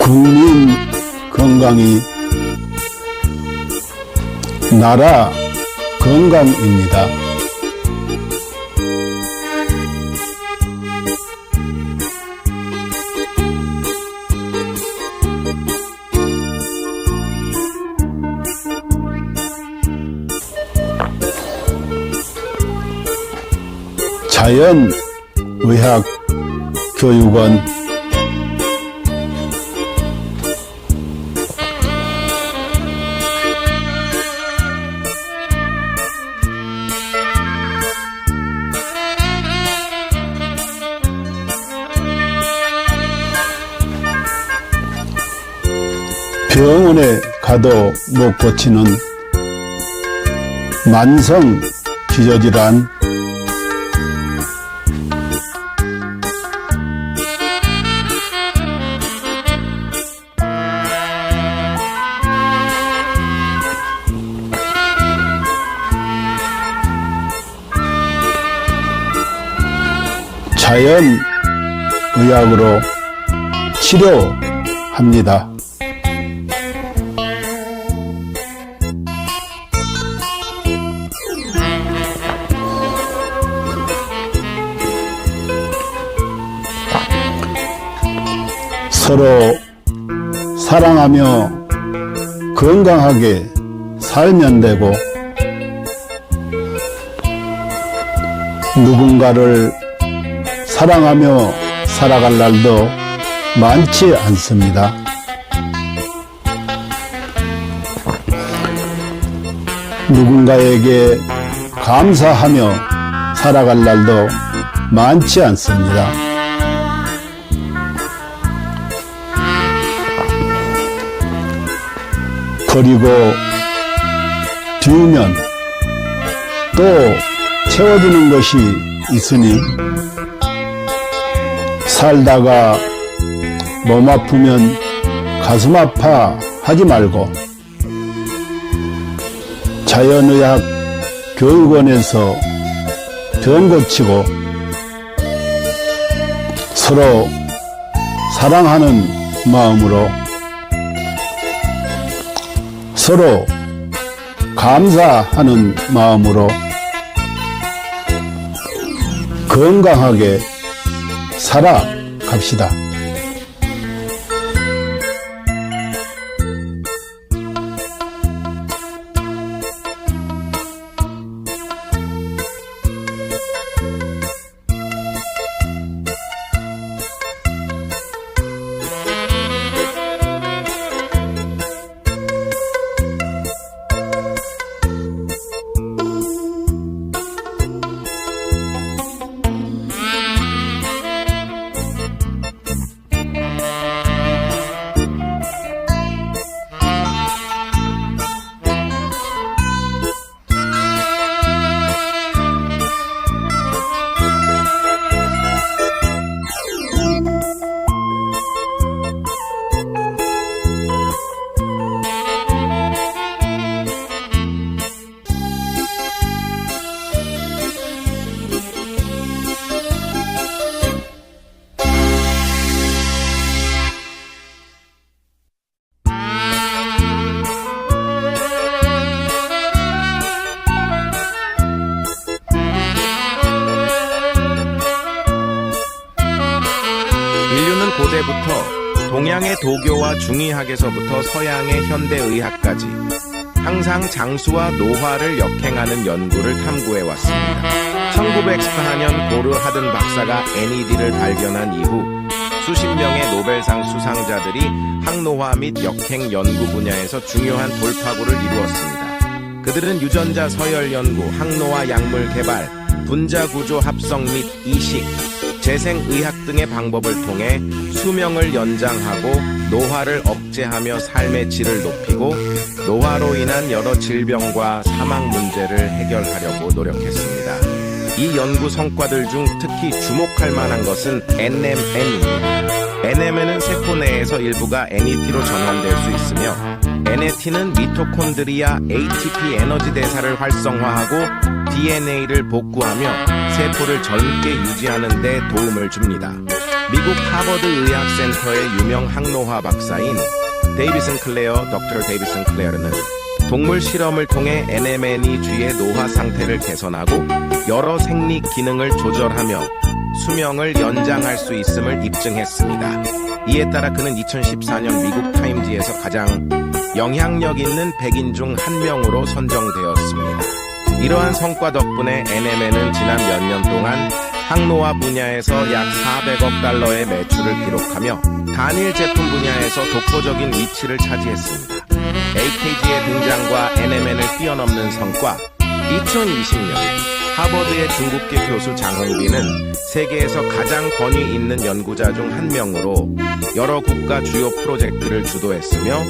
국민 건강이 나라 건강입니다. 자연의학교육원 병원에 가도 못 고치는 만성 기저질환, 자연의학으로 치료합니다. 서로 사랑하며 건강하게 살면 되고, 누군가를 사랑하며 살아갈 날도 많지 않습니다. 누군가에게 감사하며 살아갈 날도 많지 않습니다. 그리고 비우면 또 채워지는 것이 있으니, 살다가 몸 아프면 가슴 아파 하지 말고 자연의학 교육원에서 병 고치고 서로 사랑하는 마음으로, 서로 감사하는 마음으로 건강하게 살아갑시다. 고대부터 동양의 도교와 중의학에서부터 서양의 현대의학까지 항상 장수와 노화를 역행하는 연구를 탐구해왔습니다. 1914년 고르 하든 박사가 NAD를 발견한 이후 수십 명의 노벨상 수상자들이 항노화 및 역행 연구 분야에서 중요한 돌파구를 이루었습니다. 그들은 유전자 서열 연구, 항노화 약물 개발, 분자구조 합성 및 이식, 재생의학 등의 방법을 통해 수명을 연장하고 노화를 억제하며 삶의 질을 높이고 노화로 인한 여러 질병과 사망 문제를 해결하려고 노력했습니다. 이 연구 성과들 중 특히 주목할 만한 것은 NMN입니다. NMN은 세포 내에서 일부가 NET로 전환될 수 있으며, NAT는 미토콘드리아 ATP 에너지 대사를 활성화하고 DNA를 복구하며 세포를 젊게 유지하는 데 도움을 줍니다. 미국 하버드 의학센터의 유명 항노화 박사인 데이비슨 클레어, 덕터 데이비슨 클레어는 동물 실험을 통해 NMN이 쥐의 노화 상태를 개선하고 여러 생리 기능을 조절하며 수명을 연장할 수 있음을 입증했습니다. 이에 따라 그는 2014년 미국 타임지에서 가장 영향력 있는 100인 중 한 명으로 선정되었습니다. 이러한 성과 덕분에 NMN은 지난 몇 년 동안 항노화 분야에서 약 400억 달러의 매출을 기록하며 단일 제품 분야에서 독보적인 위치를 차지했습니다. AKG의 등장과 NMN을 뛰어넘는 성과. 2020년 하버드의 중국계 교수 장흥빈은 세계에서 가장 권위 있는 연구자 중 한 명으로 여러 국가 주요 프로젝트를 주도했으며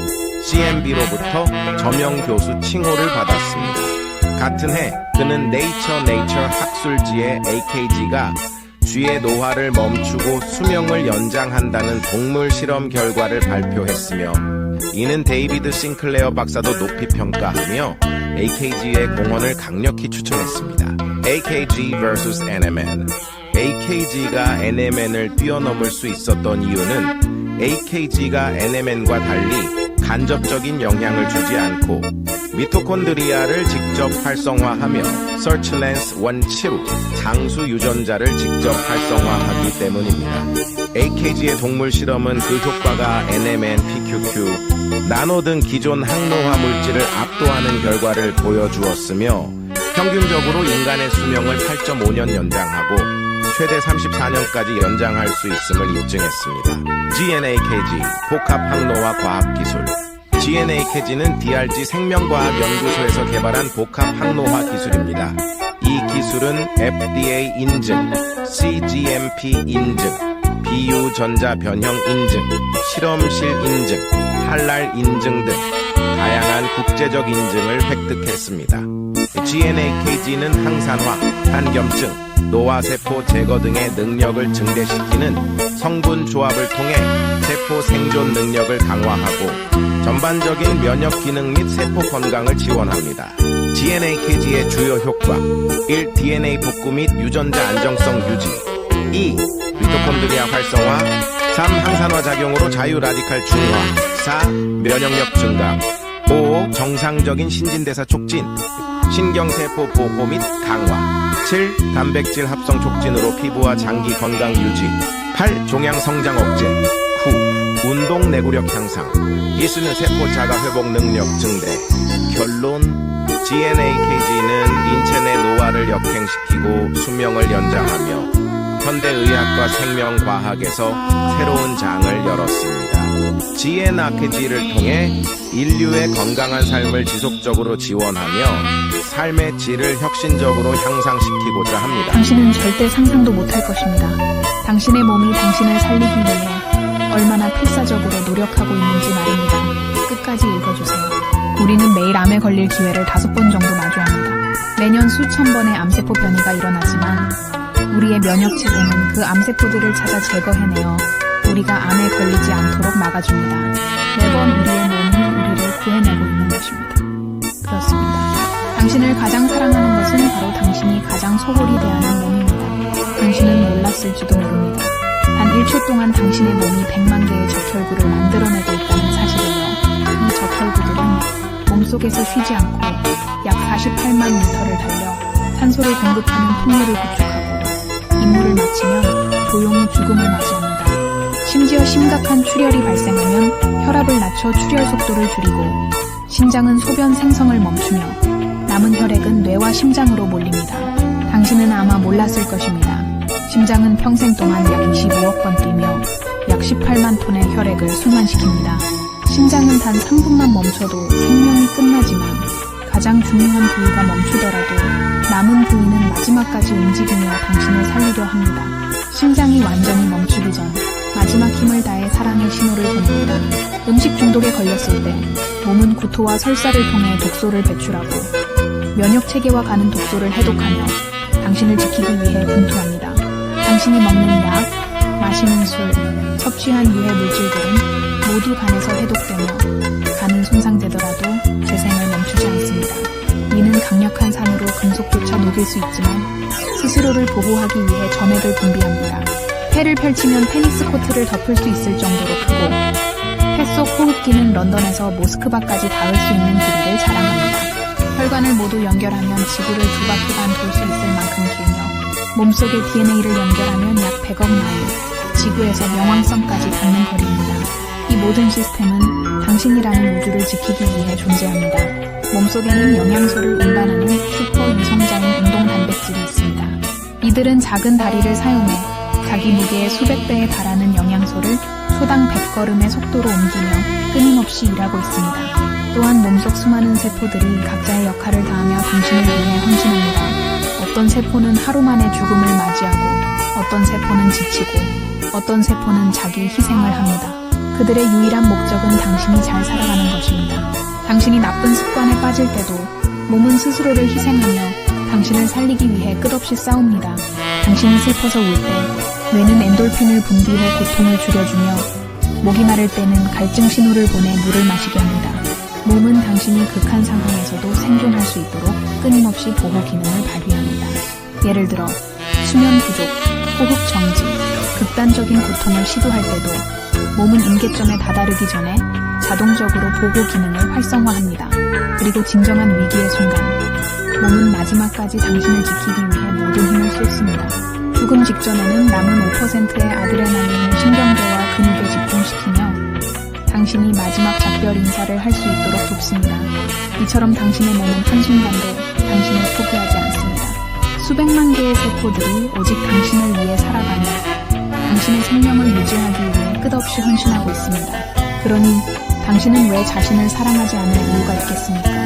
CMB로부터 저명 교수 칭호를 받았습니다. 같은 해 그는 네이처 학술지에 AKG가 쥐의 노화를 멈추고 수명을 연장한다는 동물 실험 결과를 발표했으며 이는 데이비드 싱클레어 박사도 높이 평가하며 AKG의 공헌을 강력히 추천했습니다. AKG vs NMN. AKG가 NMN을 뛰어넘을 수 있었던 이유는 AKG가 NMN과 달리 간접적인 영향을 주지 않고 미토콘드리아를 직접 활성화하며 서치랜스 원치로 장수 유전자를 직접 활성화하기 때문입니다. AKG의 동물 실험은 그 효과가 NMN, PQQ, 나노 등 기존 항노화 물질을 압도하는 결과를 보여주었으며 평균적으로 인간의 수명을 8.5년 연장하고 최대 34년까지 연장할 수 있음을 입증했습니다. GNAKG, 복합항노화 과학기술. GNAKG는 DRG 생명과학연구소에서 개발한 복합항노화 기술입니다. 이 기술은 FDA 인증, CGMP 인증, 비유전자 변형 인증, 실험실 인증, 할랄 인증 등 다양한 국제적 인증을 획득했습니다. GNAKG는 항산화, 한겸증, 노화세포 제거 등의 능력을 증대시키는 성분 조합을 통해 세포 생존 능력을 강화하고 전반적인 면역 기능 및 세포 건강을 지원합니다. GNAKG의 주요 효과 1. DNA 복구 및 유전자 안정성 유지 2. 미토콘드리아 활성화 3. 항산화 작용으로 자유 라디칼 중화 4. 면역력 증강 5. 정상적인 신진대사 촉진 신경세포 보호 및 강화 7. 단백질 합성 촉진으로 피부와 장기 건강 유지 8. 종양 성장 억제 9. 운동 내구력 향상 이수는 세포 자가 회복 능력 증대 결론 GNAKG는 인체 내 노화를 역행시키고 수명을 연장하며 현대의학과 생명과학에서 새로운 장을 열었습니다. GNAKG를 통해 인류의 건강한 삶을 지속적으로 지원하며 삶의 질을 혁신적으로 향상시키고자 합니다. 당신은 절대 상상도 못할 것입니다. 당신의 몸이 당신을 살리기 위해 얼마나 필사적으로 노력하고 있는지 말입니다. 끝까지 읽어주세요. 우리는 매일 암에 걸릴 기회를 5번 정도 마주합니다. 매년 수천 번의 암세포 변이가 일어나지만 우리의 면역체계는 그 암세포들을 찾아 제거해내어 우리가 암에 걸리지 않도록 막아줍니다. 매번 우리의 몸이 우리를 구해내고 있는 것입니다. 그렇습니다. 당신을 가장 사랑하는 것은 바로 당신이 가장 소홀히 대하는 몸입니다. 당신은 몰랐을지도 모릅니다. 단 1초 동안 당신의 몸이 100만 개의 적혈구를 만들어내고 있다는 사실을요. 이 적혈구들은 몸속에서 쉬지 않고 약 48만 미터를 달려 산소를 공급하는 풍류를 구축하고 임무를 마치면 조용히 죽음을 맞이합니다. 심지어 심각한 출혈이 발생하면 혈압을 낮춰 출혈 속도를 줄이고 심장은 소변 생성을 멈추며 남은 혈액은 뇌와 심장으로 몰립니다. 당신은 아마 몰랐을 것입니다. 심장은 평생 동안 약 25억 번 뛰며 약 18만 톤의 혈액을 순환시킵니다. 심장은 단 3분만 멈춰도 생명이 끝나지만 가장 중요한 부위가 멈추더라도 남은 부위는 마지막까지 움직이며 당신을 살리려 합니다. 심장이 완전히 멈추기 전 마지막 힘을 다해 사랑의 신호를 보냅니다. 음식 중독에 걸렸을 때 몸은 구토와 설사를 통해 독소를 배출하고 면역체계와 가는 독소를 해독하며 당신을 지키기 위해 분투합니다. 당신이 먹는 약, 마시는 술, 섭취한 유해 물질들은 모두 간에서 해독되며 간은 손상되더라도 재생을 멈추지 않습니다. 이는 강력한 산으로 금속조차 녹일 수 있지만 스스로를 보호하기 위해 점액을 분비합니다. 폐를 펼치면 테니스 코트를 덮을 수 있을 정도로 크고 폐 속 호흡기는 런던에서 모스크바까지 닿을 수 있는 길이를 자랑합니다. 혈관을 모두 연결하면 지구를 2바퀴 반 돌 수 있을 만큼 길며 몸속의 DNA를 연결하면 약 100억 마일, 지구에서 명왕성까지 닿는 거리입니다. 이 모든 시스템은 당신이라는 우주를 지키기 위해 존재합니다. 몸속에는 영양소를 운반하는 슈퍼 유성자인 운동 단백질이 있습니다. 이들은 작은 다리를 사용해 자기 무게의 수백 배에 달하는 영양소를 소당 100걸음의 속도로 옮기며 끊임없이 일하고 있습니다. 또한 몸속 수많은 세포들이 각자의 역할을 다하며 당신을 위해 헌신합니다. 어떤 세포는 하루 만에 죽음을 맞이하고 어떤 세포는 지치고 어떤 세포는 자기 희생을 합니다. 그들의 유일한 목적은 당신이 잘 살아가는 것입니다. 당신이 나쁜 습관에 빠질 때도 몸은 스스로를 희생하며 당신을 살리기 위해 끝없이 싸웁니다. 당신이 슬퍼서 울 때 뇌는 엔돌핀을 분비해 고통을 줄여주며 목이 마를 때는 갈증 신호를 보내 물을 마시게 합니다. 몸은 당신이 극한 상황에서도 생존할 수 있도록 끊임없이 보호 기능을 발휘합니다. 예를 들어 수면 부족, 호흡 정지, 극단적인 고통을 시도할 때도 몸은 임계점에 다다르기 전에 자동적으로 보호 기능을 활성화합니다. 그리고 진정한 위기의 순간, 몸은 마지막까지 당신을 지키기 위해 모든 힘을 쏟습니다. 죽음 직전에는 남은 5%의 아드레날린을 신경계와 근육에 집중시키며 당신이 마지막 작별 인사를 할 수 있도록 돕습니다. 이처럼 당신의 몸은 한순간도 당신을 포기하지 않습니다. 수백만 개의 세포들이 오직 당신을 위해 살아가며 당신의 생명을 유지하기 위해 끝없이 헌신하고 있습니다. 그러니 당신은 왜 자신을 사랑하지 않을 이유가 있겠습니까?